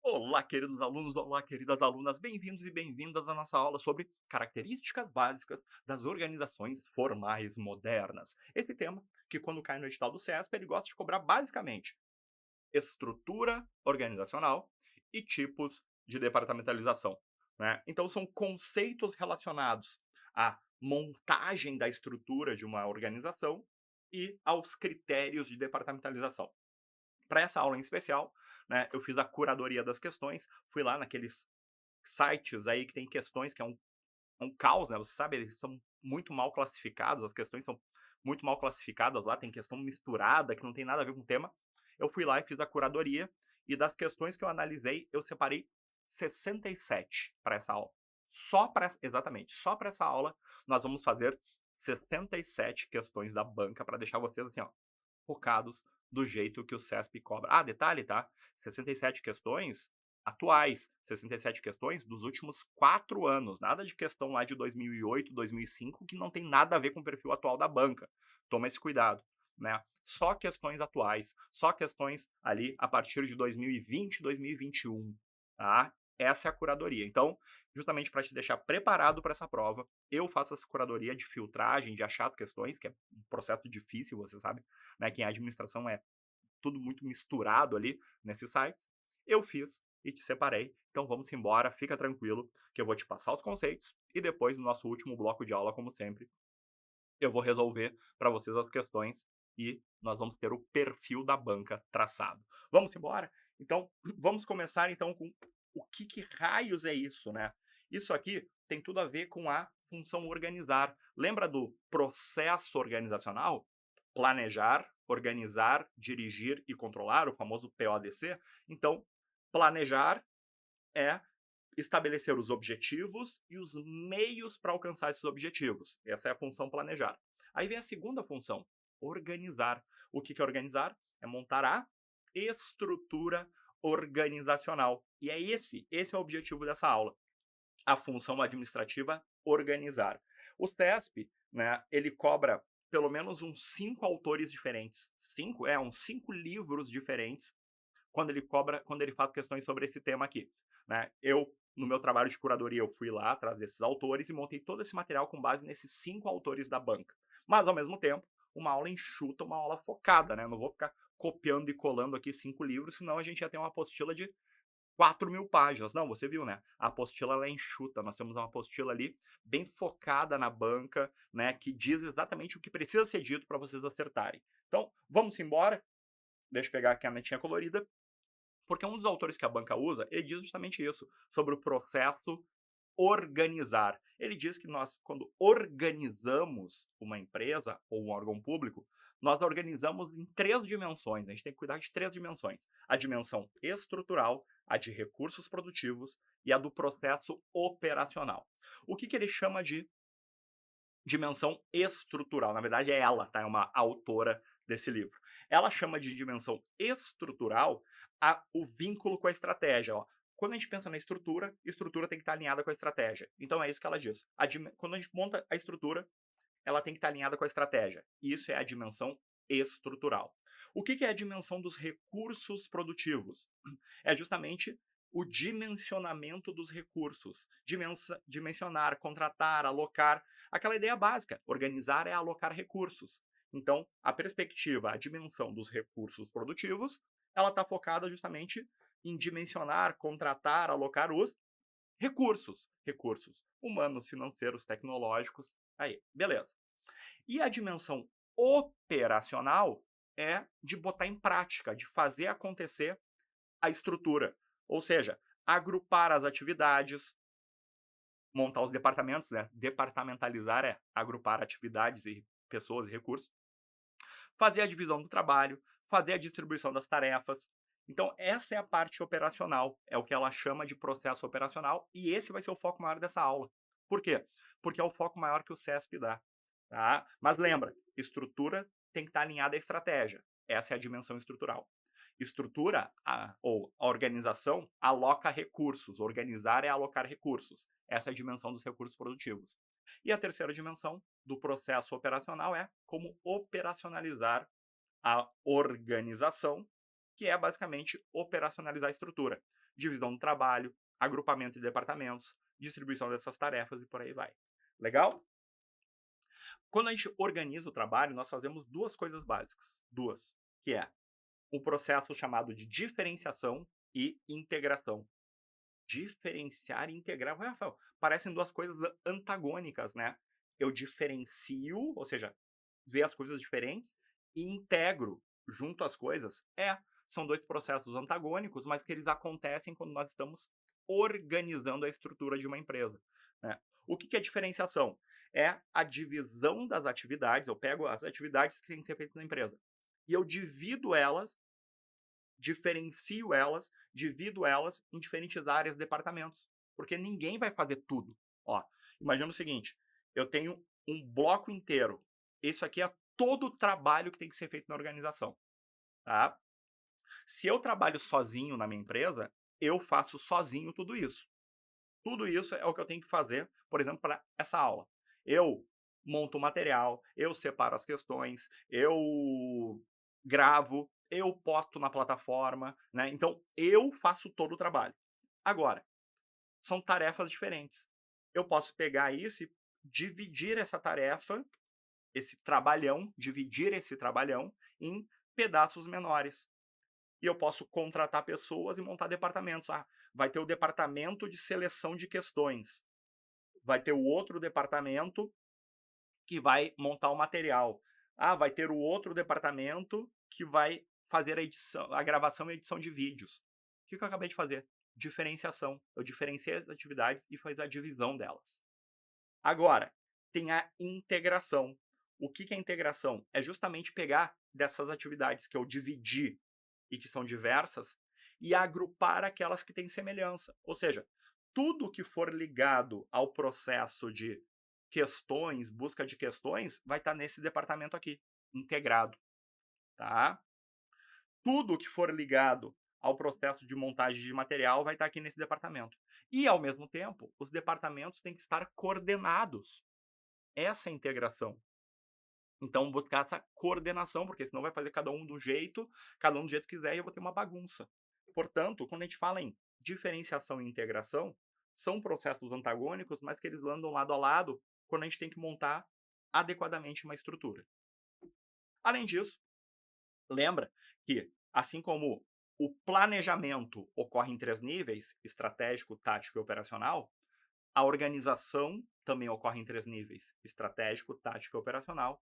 Olá, queridos alunos, olá, queridas alunas, bem-vindos e bem-vindas à nossa aula sobre características básicas das organizações formais modernas. Esse tema, que quando cai no edital do CESP, ele gosta de cobrar basicamente estrutura organizacional e tipos de departamentalização, né? Então são conceitos relacionados à montagem da estrutura de uma organização e aos critérios de departamentalização. Para essa aula em especial, né, eu fiz a curadoria das questões, fui lá naqueles sites aí que tem questões que é um caos, né? Você sabe, eles são muito mal classificados, as questões são muito mal classificadas lá, tem questão misturada que não tem nada a ver com o tema. Eu fui lá e fiz a curadoria, e das questões que eu analisei, eu separei 67 para essa aula. Exatamente, só para essa aula nós vamos fazer 67 questões da banca para deixar vocês assim, ó, focados do jeito que o CESP cobra. Ah, detalhe, tá? 67 questões atuais, 67 questões dos últimos 4 anos, nada de questão lá de 2008, 2005, que não tem nada a ver com o perfil atual da banca. Toma esse cuidado, né? Só questões atuais, só questões ali a partir de 2020, 2021, tá? Essa é a curadoria. Então, justamente para te deixar preparado para essa prova, eu faço essa curadoria de filtragem, de achar as questões, que é um processo difícil, você sabe, né? Quem é administração é tudo muito misturado ali nesses sites. Eu fiz e te separei. Então vamos embora, fica tranquilo, que eu vou te passar os conceitos e depois, no nosso último bloco de aula, como sempre, eu vou resolver para vocês as questões e nós vamos ter o perfil da banca traçado. Vamos embora? Então, vamos começar então com o que raios é isso, né? Isso aqui tem tudo a ver com a função organizar. Lembra do processo organizacional? Planejar, organizar, dirigir e controlar, o famoso PODC? Então, planejar é estabelecer os objetivos e os meios para alcançar esses objetivos. Essa é a função planejar. Aí vem a segunda função, organizar. O que é organizar? É montar a estrutura organizacional. E é esse é o objetivo dessa aula. A função administrativa organizar. O CESP, né, ele cobra pelo menos uns 5 autores diferentes. Uns 5 livros diferentes quando ele faz questões sobre esse tema aqui, né? Eu, no meu trabalho de curadoria, eu fui lá atrás desses autores e montei todo esse material com base nesses 5 autores da banca. Mas, ao mesmo tempo, uma aula enxuta, uma aula focada, né? Eu não vou ficar copiando e colando aqui 5 livros, senão a gente ia ter uma apostila de 4.000 páginas. Não, você viu, né? A apostila ela é enxuta. Nós temos uma apostila ali bem focada na banca, né? Que diz exatamente o que precisa ser dito para vocês acertarem. Então, vamos embora. Deixa eu pegar aqui a netinha colorida. Porque um dos autores que a banca usa, ele diz justamente isso, sobre o processo organizar. Ele diz que nós, quando organizamos uma empresa ou um órgão público, nós organizamos em 3 dimensões. A gente tem que cuidar de 3 dimensões. A dimensão estrutural, a de recursos produtivos e a do processo operacional. O que ele chama de dimensão estrutural? Na verdade, é ela, tá? É uma autora desse livro. Ela chama de dimensão estrutural o vínculo com a estratégia. Ó. Quando a gente pensa na estrutura, estrutura tem que estar alinhada com a estratégia. Então é isso que ela diz. Quando a gente monta a estrutura, ela tem que estar alinhada com a estratégia. Isso é a dimensão estrutural. O que é a dimensão dos recursos produtivos? É justamente o dimensionamento dos recursos. Dimensionar, contratar, alocar. Aquela ideia básica. Organizar é alocar recursos. Então, a perspectiva, a dimensão dos recursos produtivos, ela está focada justamente em dimensionar, contratar, alocar os recursos. Recursos humanos, financeiros, tecnológicos. Aí, beleza. E a dimensão operacional é de botar em prática, de fazer acontecer a estrutura. Ou seja, agrupar as atividades, montar os departamentos, né? Departamentalizar é agrupar atividades e pessoas e recursos, fazer a divisão do trabalho, fazer a distribuição das tarefas. Então, essa é a parte operacional, é o que ela chama de processo operacional, e esse vai ser o foco maior dessa aula. Por quê? Porque é o foco maior que o CESP dá. Tá? Mas lembra, estrutura tem que estar alinhada à estratégia. Essa é a dimensão estrutural. Estrutura, ou a organização, aloca recursos. Organizar é alocar recursos. Essa é a dimensão dos recursos produtivos. E a terceira dimensão do processo operacional é como operacionalizar a organização, que é basicamente operacionalizar a estrutura. divisão do trabalho, agrupamento de departamentos, distribuição dessas tarefas e por aí vai. Legal? Quando a gente organiza o trabalho, nós fazemos duas coisas básicas. Duas, que é um processo chamado de diferenciação e integração. Diferenciar e integrar, ué, Rafael, parecem duas coisas antagônicas, né? Eu diferencio, ou seja, ver as coisas diferentes, e integro junto as coisas. São dois processos antagônicos, mas que eles acontecem quando nós estamos organizando a estrutura de uma empresa, né? O que é diferenciação? É a divisão das atividades. Eu pego as atividades que têm que ser feitas na empresa e eu divido elas, diferencio elas, divido elas em diferentes áreas, departamentos, porque ninguém vai fazer tudo. Ó, imagina o seguinte, eu tenho um bloco inteiro, isso aqui é todo o trabalho que tem que ser feito na organização, tá? Se eu trabalho sozinho na minha empresa, eu faço sozinho tudo isso. Tudo isso é o que eu tenho que fazer, por exemplo, para essa aula. Eu monto o material, eu separo as questões, eu gravo, eu posto na plataforma, né? Então, eu faço todo o trabalho. Agora, são tarefas diferentes. Eu posso pegar isso e dividir essa tarefa, esse trabalhão, dividir esse trabalhão em pedaços menores. E eu posso contratar pessoas e montar departamentos. Vai ter o departamento de seleção de questões, vai ter o outro departamento que vai montar o material. Vai ter o outro departamento que vai fazer a edição, a gravação e edição de vídeos. O que eu acabei de fazer? Diferenciação. Eu diferenciei as atividades e fiz a divisão delas. Agora, tem a integração. O que é integração? É justamente pegar dessas atividades que eu dividi e que são diversas e agrupar aquelas que têm semelhança. Ou seja, tudo que for ligado ao processo de questões, busca de questões, vai estar nesse departamento aqui, integrado, tá? Tudo que for ligado ao processo de montagem de material vai estar aqui nesse departamento. E, ao mesmo tempo, os departamentos têm que estar coordenados. Essa é a integração. Então, buscar essa coordenação, porque senão vai fazer cada um do jeito que quiser, e eu vou ter uma bagunça. Portanto, quando a gente fala em diferenciação e integração, são processos antagônicos, mas que eles andam lado a lado quando a gente tem que montar adequadamente uma estrutura. Além disso, lembra que, assim como o planejamento ocorre em 3 níveis, estratégico, tático e operacional, a organização também ocorre em 3 níveis, estratégico, tático e operacional.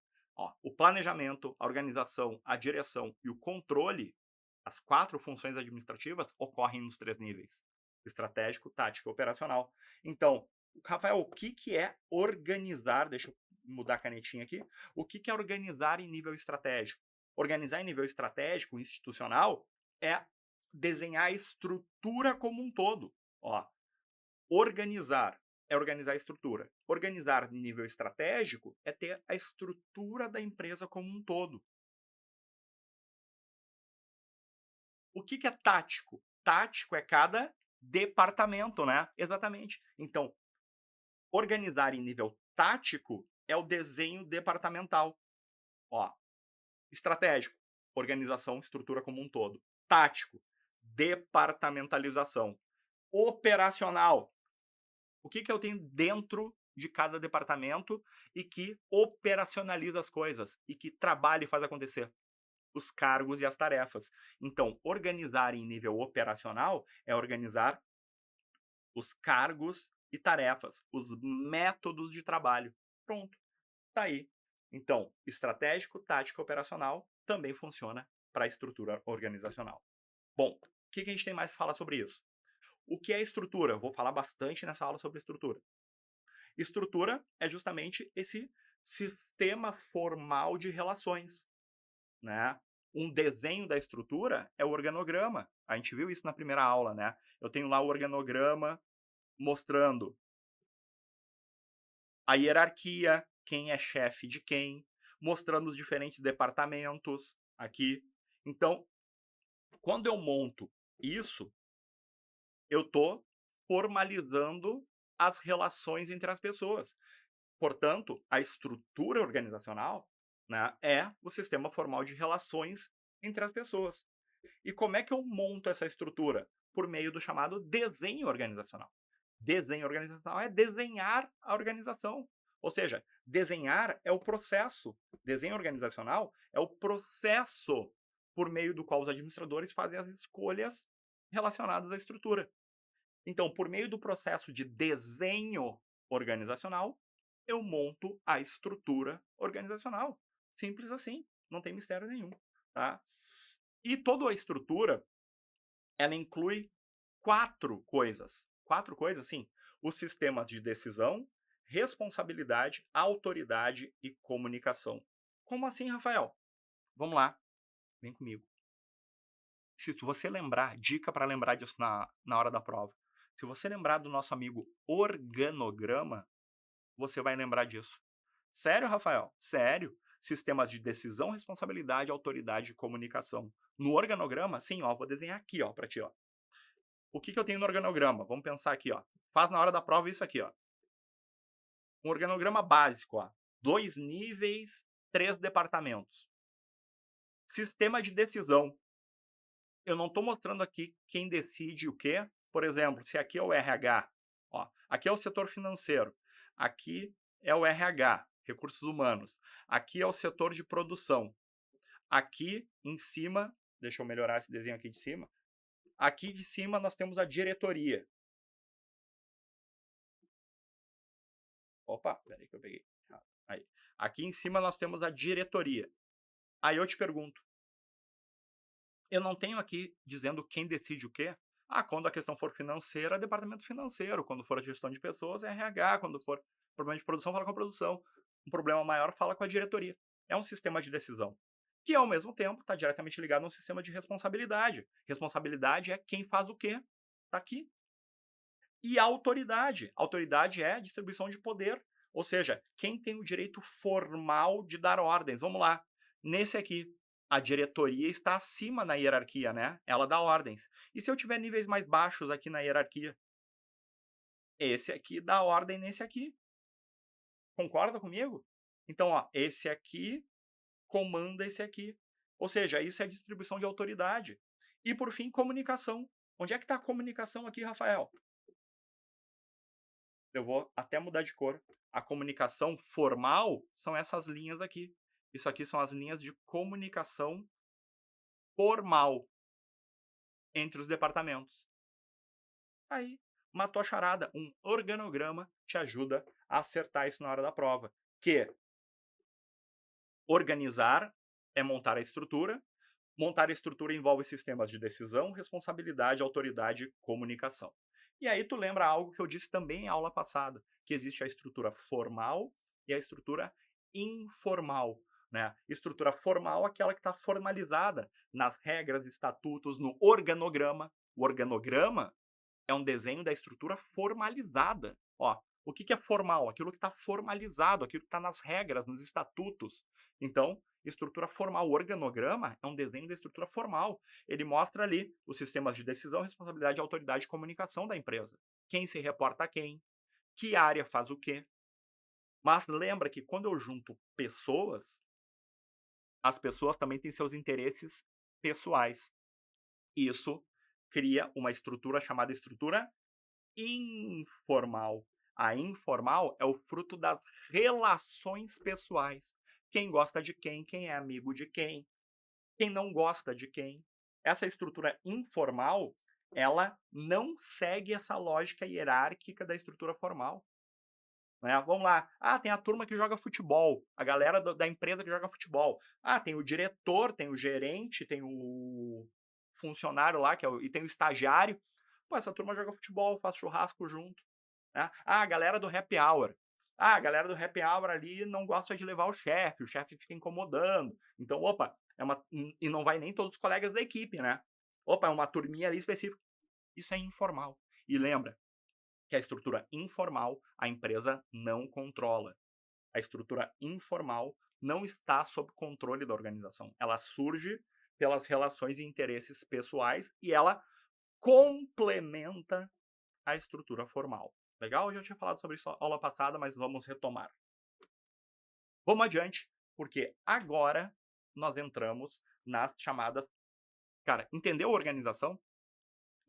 O planejamento, a organização, a direção e o controle, as 4 funções administrativas, ocorrem nos 3 níveis, estratégico, tático e operacional. Então, Rafael, o que é organizar? Deixa eu mudar a canetinha aqui. O que é organizar em nível estratégico? Organizar em nível estratégico, institucional, é desenhar a estrutura como um todo. Organizar é organizar a estrutura. Organizar em nível estratégico é ter a estrutura da empresa como um todo. O que é tático? Tático é cada departamento, né? Exatamente. Então, organizar em nível tático é o desenho departamental. Estratégico, organização, estrutura como um todo. Tático, departamentalização. Operacional, o que eu tenho dentro de cada departamento e que operacionaliza as coisas e que trabalha e faz acontecer? Os cargos e as tarefas. Então, organizar em nível operacional é organizar os cargos e tarefas, os métodos de trabalho. Pronto, tá aí. Então, estratégico, tático, operacional também funciona para a estrutura organizacional. Bom, o que a gente tem mais para falar sobre isso? O que é estrutura? Eu vou falar bastante nessa aula sobre estrutura. Estrutura é justamente esse sistema formal de relações, né? Um desenho da estrutura é o organograma. A gente viu isso na primeira aula, né? Eu tenho lá o organograma mostrando a hierarquia, quem é chefe de quem, mostrando os diferentes departamentos aqui. Então, quando eu monto isso, eu estou formalizando as relações entre as pessoas. Portanto, a estrutura organizacional, né, é o sistema formal de relações entre as pessoas. E como é que eu monto essa estrutura? por meio do chamado desenho organizacional. Desenho organizacional é desenhar a organização. Ou seja, desenhar é o processo. Desenho organizacional é o processo por meio do qual os administradores fazem as escolhas relacionadas à estrutura. Então, por meio do processo de desenho organizacional, eu monto a estrutura organizacional. Simples assim, não tem mistério nenhum, tá? E toda a estrutura, ela inclui 4 coisas. 4 coisas, sim. O sistema de decisão, responsabilidade, autoridade e comunicação. Como assim, Rafael? Vamos lá, vem comigo. Se você lembrar, dica para lembrar disso na hora da prova. Se você lembrar do nosso amigo organograma, você vai lembrar disso. Sério, Rafael? Sério? Sistemas de decisão, responsabilidade, autoridade e comunicação. No organograma, sim, ó, vou desenhar aqui, ó, para ti, ó. O que eu tenho no organograma? Vamos pensar aqui, ó. Faz na hora da prova isso aqui, ó. Um organograma básico, ó. 2 níveis, 3 departamentos. Sistema de decisão. Eu não estou mostrando aqui quem decide o quê. Por exemplo, se aqui é o RH, ó, aqui é o setor financeiro, aqui é o RH, recursos humanos, aqui é o setor de produção, aqui em cima, deixa eu melhorar esse desenho aqui de cima, aqui de cima nós temos a diretoria. Opa, peraí que eu peguei. Aí. Aqui em cima nós temos a diretoria. Aí eu te pergunto, eu não tenho aqui dizendo quem decide o quê? Ah, quando a questão for financeira, é departamento financeiro. Quando for a gestão de pessoas, é RH. Quando for problema de produção, fala com a produção. Um problema maior, fala com a diretoria. É um sistema de decisão. Que, ao mesmo tempo, está diretamente ligado a um sistema de responsabilidade. Responsabilidade é quem faz o quê. Está aqui. E autoridade. Autoridade é distribuição de poder. Ou seja, quem tem o direito formal de dar ordens. Vamos lá. Nesse aqui, a diretoria está acima na hierarquia, né? Ela dá ordens. E se eu tiver níveis mais baixos aqui na hierarquia? Esse aqui dá ordem nesse aqui. Concorda comigo? Então, ó, esse aqui comanda esse aqui. Ou seja, isso é distribuição de autoridade. E, por fim, comunicação. Onde é que está a comunicação aqui, Rafael? Eu vou até mudar de cor. A comunicação formal são essas linhas aqui. Isso aqui são as linhas de comunicação formal entre os departamentos. Aí, matou a charada. Um organograma te ajuda a acertar isso na hora da prova. Que organizar é montar a estrutura. Montar a estrutura envolve sistemas de decisão, responsabilidade, autoridade e comunicação. E aí tu lembra algo que eu disse também em aula passada, que existe a estrutura formal e a estrutura informal. Né? Estrutura formal, aquela que está formalizada nas regras, estatutos, no organograma. O organograma é um desenho da estrutura formalizada. Ó, o que é formal? Aquilo que está formalizado, aquilo que está nas regras, nos estatutos. Então, estrutura formal. O organograma é um desenho da estrutura formal. Ele mostra ali os sistemas de decisão, responsabilidade, autoridade e comunicação da empresa. Quem se reporta a quem, que área faz o quê. Mas lembra que quando eu junto pessoas, as pessoas também têm seus interesses pessoais. Isso cria uma estrutura chamada estrutura informal. A informal é o fruto das relações pessoais. Quem gosta de quem é amigo de quem não gosta de quem. Essa estrutura informal, ela não segue essa lógica hierárquica da estrutura formal. Né? Vamos lá. Ah, tem a turma que joga futebol, a galera da empresa que joga futebol. Ah, tem o diretor, tem o gerente, tem o funcionário lá, e tem o estagiário. Pô, essa turma joga futebol, faz churrasco junto. Né? Ah, a galera do happy hour. Ah, a galera do happy hour ali não gosta de levar o chefe fica incomodando. Então, opa, e não vai nem todos os colegas da equipe, né? Opa, é uma turminha ali específica. Isso é informal. E lembra que a estrutura informal a empresa não controla. A estrutura informal não está sob controle da organização. Ela surge pelas relações e interesses pessoais e ela complementa a estrutura formal. Legal? Eu já tinha falado sobre isso na aula passada, mas vamos retomar. Vamos adiante, porque agora nós entramos nas chamadas... Cara, entendeu a organização?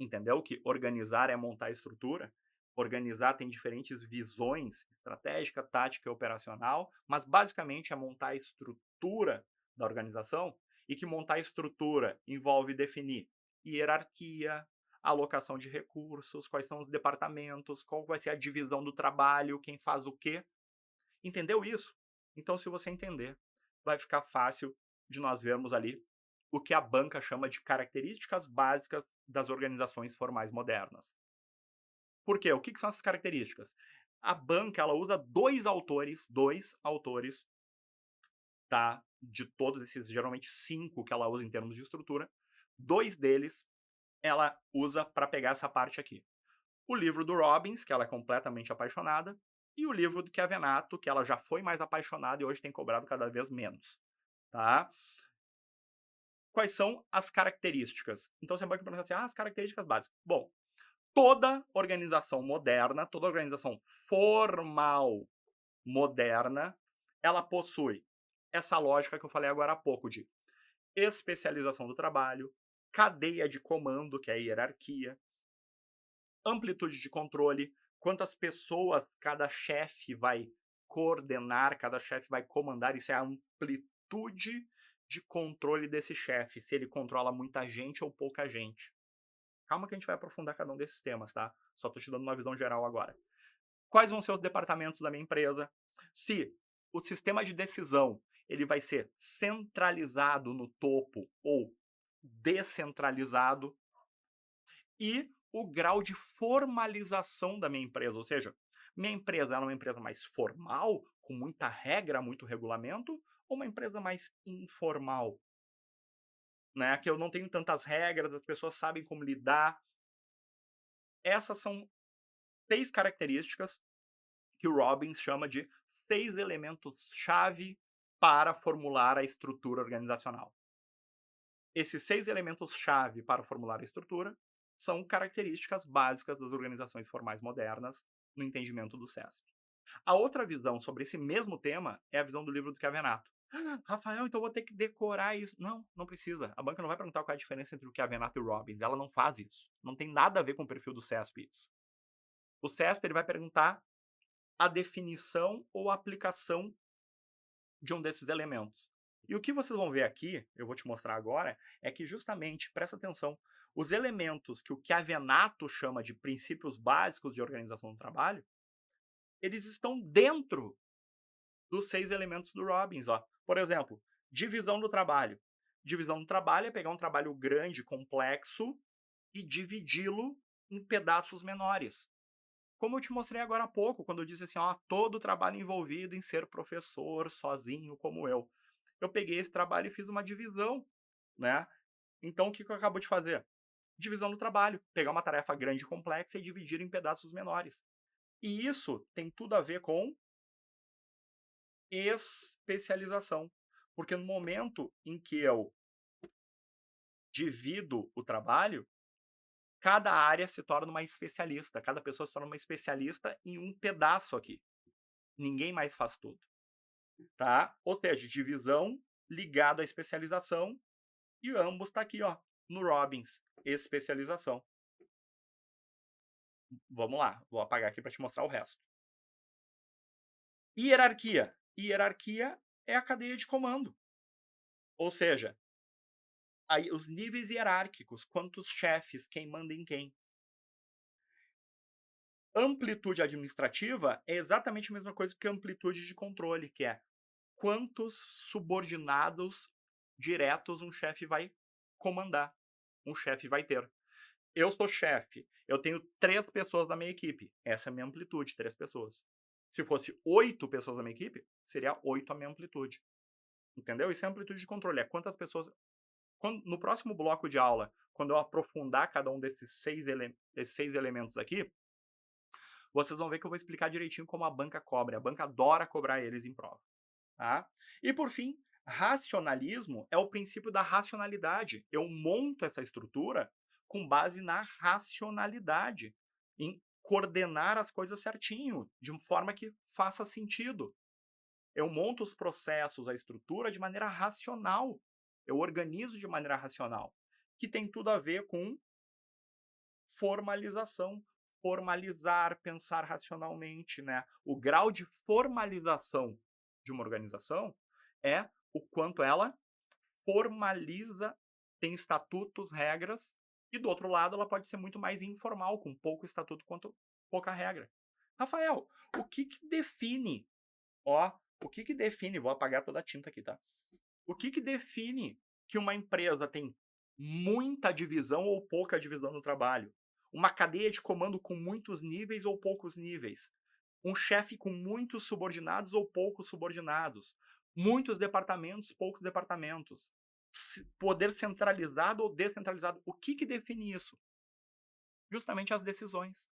Entendeu que organizar é montar a estrutura? Organizar tem diferentes visões, estratégica, tática e operacional, mas basicamente é montar a estrutura da organização, e que montar a estrutura envolve definir hierarquia, alocação de recursos, quais são os departamentos, qual vai ser a divisão do trabalho, quem faz o quê. Entendeu isso? Então, se você entender, vai ficar fácil de nós vermos ali o que a banca chama de características básicas das organizações formais modernas. Por quê? O que são essas características? A banca ela usa dois autores, tá? De todos esses, geralmente cinco que ela usa em termos de estrutura, dois deles ela usa para pegar essa parte aqui. O livro do Robbins, que ela é completamente apaixonada, e o livro do Chiavenato, que ela já foi mais apaixonada e hoje tem cobrado cada vez menos, tá? Quais são as características? Então você pode perguntar assim, as características básicas. Bom, toda organização moderna, toda organização formal moderna, ela possui essa lógica que eu falei agora há pouco de especialização do trabalho, cadeia de comando, que é a hierarquia, amplitude de controle, quantas pessoas cada chefe vai coordenar, cada chefe vai comandar, isso é a amplitude de controle desse chefe, se ele controla muita gente ou pouca gente. Calma que a gente vai aprofundar cada um desses temas, tá? Só tô te dando uma visão geral agora. Quais vão ser os departamentos da minha empresa? Se o sistema de decisão ele vai ser centralizado no topo ou descentralizado, e o grau de formalização da minha empresa, ou seja, minha empresa é uma empresa mais formal, com muita regra, muito regulamento, ou uma empresa mais informal, né? Que eu não tenho tantas regras, as pessoas sabem como lidar. Essas são 6 características que o Robbins chama de 6 elementos-chave para formular a estrutura organizacional. Esses 6 elementos-chave para formular a estrutura são características básicas das organizações formais modernas no entendimento do CESP. A outra visão sobre esse mesmo tema é a visão do livro do Chiavenato. Rafael, então vou ter que decorar isso. Não, não precisa. A banca não vai perguntar qual é a diferença entre o Chiavenato e o Robbins. Ela não faz isso. Não tem nada a ver com o perfil do CESP isso. O CESP ele vai perguntar a definição ou a aplicação de um desses elementos. E o que vocês vão ver aqui, eu vou te mostrar agora, é que justamente, presta atenção, os elementos que o Chiavenato chama de princípios básicos de organização do trabalho, eles estão dentro dos 6 elementos do Robbins. Ó. Por exemplo, divisão do trabalho. Divisão do trabalho é pegar um trabalho grande, complexo, e dividi-lo em pedaços menores. Como eu te mostrei agora há pouco, quando eu disse assim, ó, todo o trabalho envolvido em ser professor sozinho como eu. Eu peguei esse trabalho e fiz uma divisão, né? Então, o que eu acabo de fazer? Divisão do trabalho. Pegar uma tarefa grande e complexa e dividir em pedaços menores. E isso tem tudo a ver com especialização. Porque no momento em que eu divido o trabalho, cada área se torna uma especialista. Cada pessoa se torna uma especialista em um pedaço aqui. Ninguém mais faz tudo. Tá? Ou seja, divisão ligado à especialização, e ambos está aqui, ó, no Robbins, especialização. Vamos lá, vou apagar aqui para te mostrar o resto. Hierarquia. Hierarquia é a cadeia de comando. Ou seja, aí os níveis hierárquicos, quantos chefes, quem manda em quem. Amplitude administrativa é exatamente a mesma coisa que amplitude de controle, que é quantos subordinados diretos um chefe vai comandar, um chefe vai ter. Eu sou chefe, eu tenho 3 pessoas na minha equipe. Essa é a minha amplitude, 3 pessoas. Se fosse 8 pessoas na minha equipe, seria 8 a minha amplitude. Entendeu? Isso é amplitude de controle. É quantas pessoas. No próximo bloco de aula, quando eu aprofundar cada um desses 6 elementos aqui, vocês vão ver que eu vou explicar direitinho como a banca cobra. A banca adora cobrar eles em prova. Tá? E por fim, racionalismo é o princípio da racionalidade. Eu monto essa estrutura com base na racionalidade, em coordenar as coisas certinho, de forma que faça sentido. Eu monto os processos, a estrutura de maneira racional. Eu organizo de maneira racional, que tem tudo a ver com formalização. Formalizar, pensar racionalmente, né? O grau de formalização de uma organização é o quanto ela formaliza, tem estatutos, regras, e do outro lado ela pode ser muito mais informal, com pouco estatuto quanto pouca regra. Rafael, o que que define, ó, o que que define, vou apagar toda a tinta aqui, tá? O que que define que uma empresa tem muita divisão ou pouca divisão no trabalho? Uma cadeia de comando com muitos níveis ou poucos níveis? Um chefe com muitos subordinados ou poucos subordinados? Muitos departamentos, poucos departamentos? Poder centralizado ou descentralizado? O que que define isso? Justamente as decisões.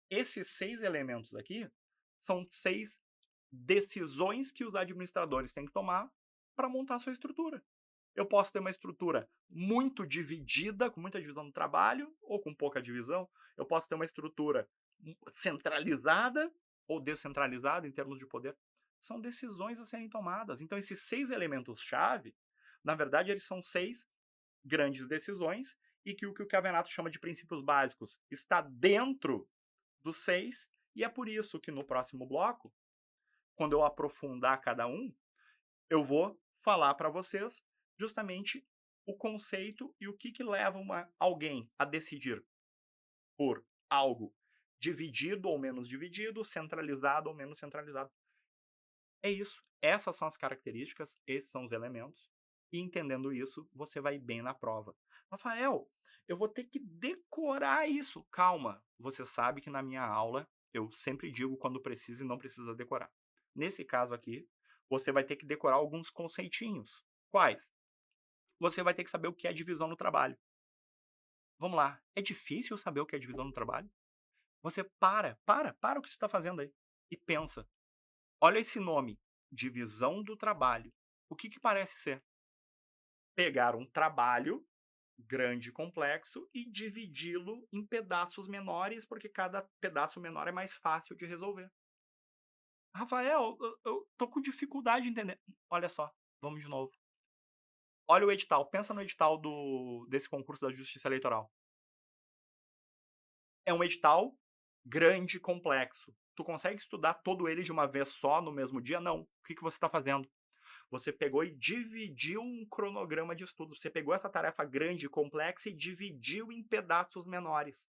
Esses 6 elementos aqui são 6 decisões que os administradores têm que tomar para montar a sua estrutura. Eu posso ter uma estrutura muito dividida, com muita divisão no trabalho, ou com pouca divisão. Eu posso ter uma estrutura centralizada ou descentralizada em termos de poder. São decisões a serem tomadas. Então, esses 6 elementos-chave, na verdade, eles são 6 grandes decisões, e que o Cavenato chama de princípios básicos está dentro dos 6, e é por isso que no próximo bloco, quando eu aprofundar cada um, eu vou falar para vocês justamente o conceito e o que que leva alguém a decidir por algo dividido ou menos dividido, centralizado ou menos centralizado. É isso. Essas são as características, esses são os elementos. E entendendo isso, você vai bem na prova. Rafael, eu vou ter que decorar isso. Calma, você sabe que na minha aula eu sempre digo quando precisa e não precisa decorar. Nesse caso aqui, você vai ter que decorar alguns conceitinhos. Quais? Você vai ter que saber o que é divisão no trabalho. Vamos lá. É difícil saber o que é divisão no trabalho? Você para o que você está fazendo aí e pensa. Olha esse nome, divisão do trabalho. O que que parece ser? Pegar um trabalho grande e complexo e dividi-lo em pedaços menores, porque cada pedaço menor é mais fácil de resolver. Rafael, eu tô com dificuldade de entender. Olha só, vamos de novo. Olha o edital, pensa no edital desse concurso da Justiça Eleitoral. É um edital grande e complexo. Tu consegue estudar todo ele de uma vez só, no mesmo dia? Não. O que que você está fazendo? Você pegou e dividiu um cronograma de estudo. Você pegou essa tarefa grande e complexa e dividiu em pedaços menores.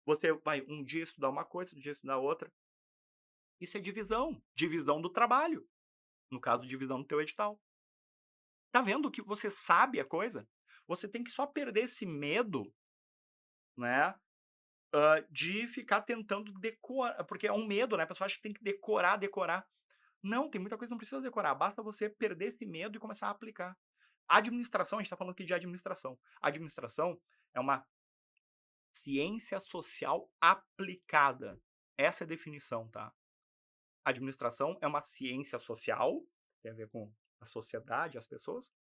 Você vai um dia estudar uma coisa, outro dia estudar outra. Isso é divisão. Divisão do trabalho. No caso, divisão do teu edital. Tá vendo que você sabe a coisa? Você tem que só perder esse medo, né? De ficar tentando decorar. Porque é um medo, né? A pessoa acha que tem que decorar, decorar. Não, tem muita coisa que não precisa decorar. Basta você perder esse medo e começar a aplicar. Administração, a gente está falando aqui de administração. Administração é uma ciência social aplicada. Essa é a definição, tá? Administração é uma ciência social, tem a ver com a sociedade, as pessoas,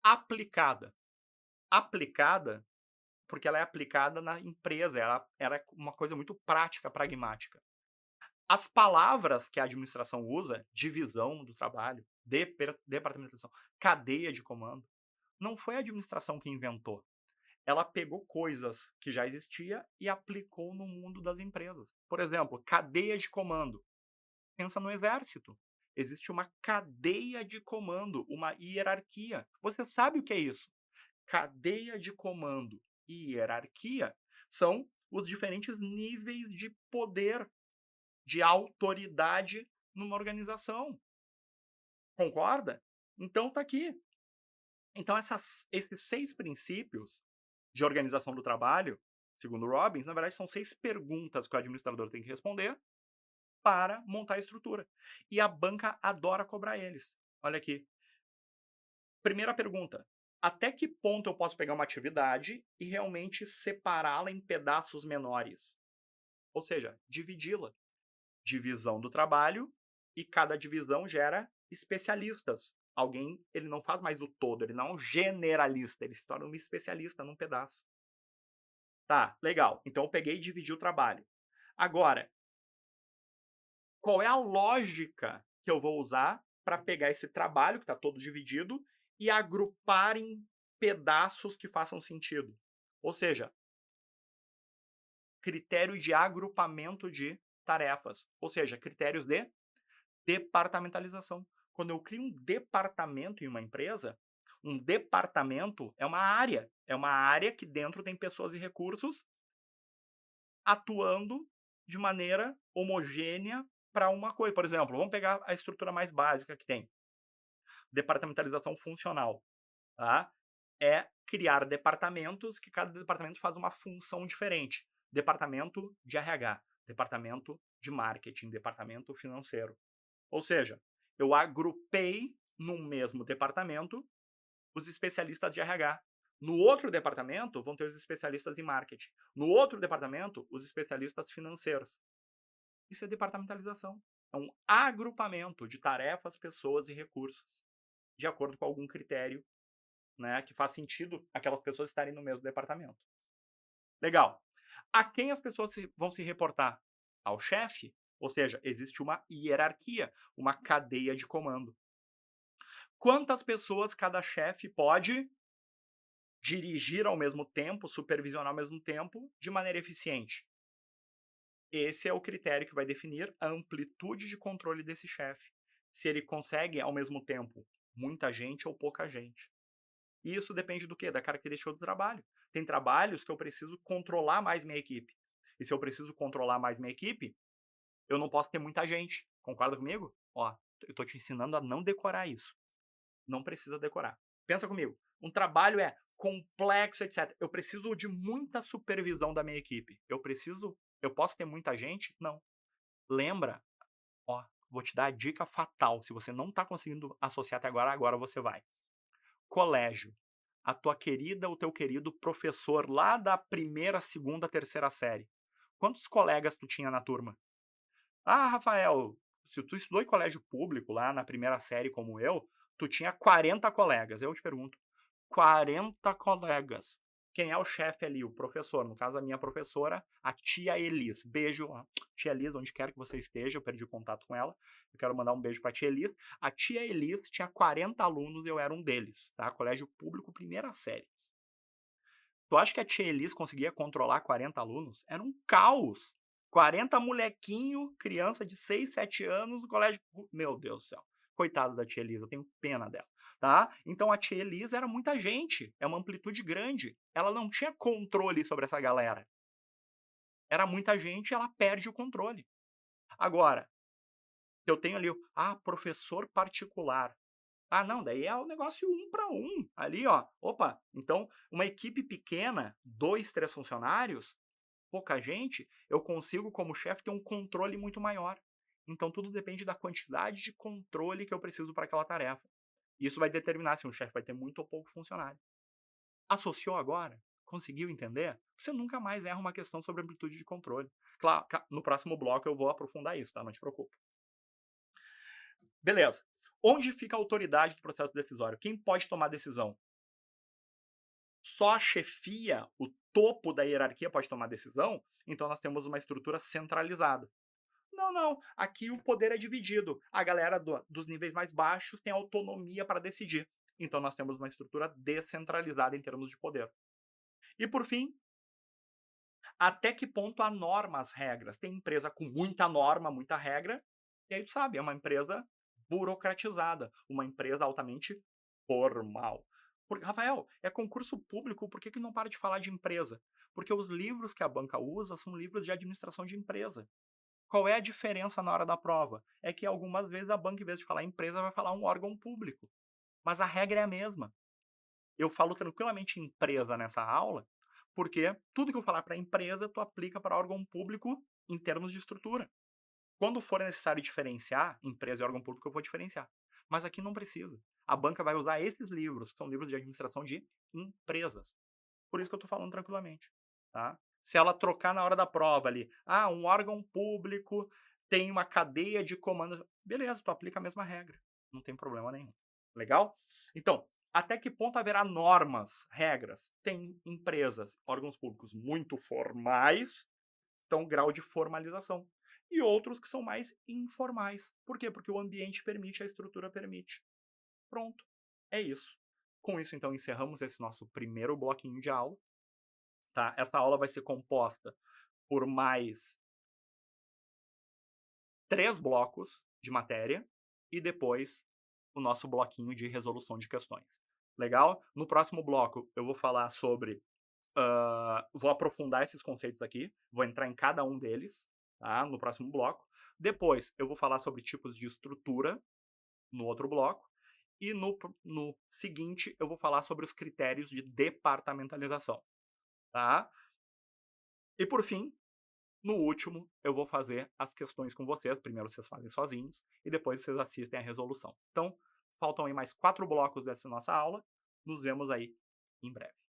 aplicada. Aplicada porque ela é aplicada na empresa, ela é uma coisa muito prática, pragmática. As palavras que a administração usa, divisão do trabalho, departamentação, cadeia de comando, não foi a administração que inventou. Ela pegou coisas que já existia e aplicou no mundo das empresas. Por exemplo, cadeia de comando. Pensa no exército. Existe uma cadeia de comando, uma hierarquia. Você sabe o que é isso? Cadeia de comando e hierarquia são os diferentes níveis de poder, de autoridade numa organização. Concorda? Então tá aqui. Então esses 6 princípios de organização do trabalho, segundo Robbins, na verdade são 6 perguntas que o administrador tem que responder para montar a estrutura. E a banca adora cobrar eles. Olha aqui. Primeira pergunta: até que ponto eu posso pegar uma atividade e realmente separá-la em pedaços menores? Ou seja, dividi-la. Divisão do trabalho, e cada divisão gera especialistas. Alguém, ele não faz mais o todo, ele não é um generalista, ele se torna um especialista num pedaço. Tá, legal. Então eu peguei e dividi o trabalho. Agora, qual é a lógica que eu vou usar para pegar esse trabalho, que está todo dividido, e agrupar em pedaços que façam sentido? Ou seja, critério de agrupamento de tarefas, ou seja, critérios de departamentalização. Quando eu crio um departamento em uma empresa, um departamento é uma área que dentro tem pessoas e recursos atuando de maneira homogênea para uma coisa. Por exemplo, vamos pegar a estrutura mais básica que tem, departamentalização funcional, tá? É criar departamentos que cada departamento faz uma função diferente. Departamento de RH, departamento de marketing, departamento financeiro. Ou seja, eu agrupei num mesmo departamento os especialistas de RH. No outro departamento vão ter os especialistas em marketing. No outro departamento, os especialistas financeiros. Isso é departamentalização. É um agrupamento de tarefas, pessoas e recursos, de acordo com algum critério, né, que faz sentido aquelas pessoas estarem no mesmo departamento. Legal. A quem as pessoas vão se reportar? Ao chefe? Ou seja, existe uma hierarquia, uma cadeia de comando. Quantas pessoas cada chefe pode dirigir ao mesmo tempo, supervisionar ao mesmo tempo, de maneira eficiente? Esse é o critério que vai definir a amplitude de controle desse chefe. Se ele consegue, ao mesmo tempo, muita gente ou pouca gente. E isso depende do quê? Da característica do trabalho. Tem trabalhos que eu preciso controlar mais minha equipe. E se eu preciso controlar mais minha equipe, eu não posso ter muita gente. Concorda comigo? Ó, eu tô te ensinando a não decorar isso. Não precisa decorar. Pensa comigo. Um trabalho é complexo, etc. Eu preciso de muita supervisão da minha equipe. Eu posso ter muita gente? Não. Lembra, ó, vou te dar a dica fatal. Se você não está conseguindo associar até agora, agora você vai. Colégio. A tua querida ou teu querido professor lá da primeira, segunda, terceira série. Quantos colegas tu tinha na turma? Ah, Rafael, se tu estudou em colégio público lá na primeira série como eu, tu tinha 40 colegas. Eu te pergunto, 40 colegas. Quem é o chefe ali? O professor. No caso, a minha professora, a tia Elis. Beijo, tia Elis, onde quer que você esteja, eu perdi o contato com ela. Eu quero mandar um beijo para a tia Elis. A tia Elis tinha 40 alunos e eu era um deles, tá? Colégio público, primeira série. Tu acha que a tia Elis conseguia controlar 40 alunos? Era um caos. 40 molequinho, criança de 6, 7 anos no colégio. Meu Deus do céu. Coitada da tia Elis, eu tenho pena dela, tá? Então a tia Elis era muita gente, é uma amplitude grande. Ela não tinha controle sobre essa galera. Era muita gente, ela perde o controle. Agora, eu tenho ali, professor particular. Ah, não, daí é o negócio 1 para 1, ali, ó. Opa, então uma equipe pequena, 2, 3 funcionários, pouca gente, eu consigo, como chefe, ter um controle muito maior. Então tudo depende da quantidade de controle que eu preciso para aquela tarefa. Isso vai determinar se um chefe vai ter muito ou pouco funcionário. Associou agora? Conseguiu entender? Você nunca mais erra uma questão sobre amplitude de controle. Claro, no próximo bloco eu vou aprofundar isso, tá? Não te preocupe. Beleza. Onde fica a autoridade do processo decisório? Quem pode tomar decisão? Só a chefia, o topo da hierarquia pode tomar decisão? Então nós temos uma estrutura centralizada. Não, não. Aqui o poder é dividido. A galera dos níveis mais baixos tem autonomia para decidir. Então nós temos uma estrutura descentralizada em termos de poder. E por fim, até que ponto há normas, regras? Tem empresa com muita norma, muita regra, e aí tu sabe, é uma empresa burocratizada, uma empresa altamente formal. Rafael, é concurso público, por que não para de falar de empresa? Porque os livros que a banca usa são livros de administração de empresa. Qual é a diferença na hora da prova? É que algumas vezes a banca, em vez de falar empresa, vai falar um órgão público. Mas a regra é a mesma. Eu falo tranquilamente empresa nessa aula, porque tudo que eu falar para empresa, tu aplica para órgão público em termos de estrutura. Quando for necessário diferenciar empresa e órgão público, eu vou diferenciar. Mas aqui não precisa. A banca vai usar esses livros, que são livros de administração de empresas. Por isso que eu estou falando tranquilamente. Tá? Se ela trocar na hora da prova ali, um órgão público tem uma cadeia de comando, beleza, tu aplica a mesma regra. Não tem problema nenhum. Legal? Então, até que ponto haverá normas, regras? Tem empresas, órgãos públicos muito formais, então grau de formalização. E outros que são mais informais. Por quê? Porque o ambiente permite, a estrutura permite. Pronto. É isso. Com isso, então, encerramos esse nosso primeiro bloquinho de aula. Tá? Essa aula vai ser composta por mais 3 blocos de matéria e depois o nosso bloquinho de resolução de questões. Legal? No próximo bloco eu vou falar sobre, vou aprofundar esses conceitos aqui, vou entrar em cada um deles, tá, no próximo bloco. Depois eu vou falar sobre tipos de estrutura, no outro bloco. E no seguinte eu vou falar sobre os critérios de departamentalização, tá? E por fim, no último, eu vou fazer as questões com vocês. Primeiro vocês fazem sozinhos e depois vocês assistem a resolução. Então, faltam aí mais 4 blocos dessa nossa aula. Nos vemos aí em breve.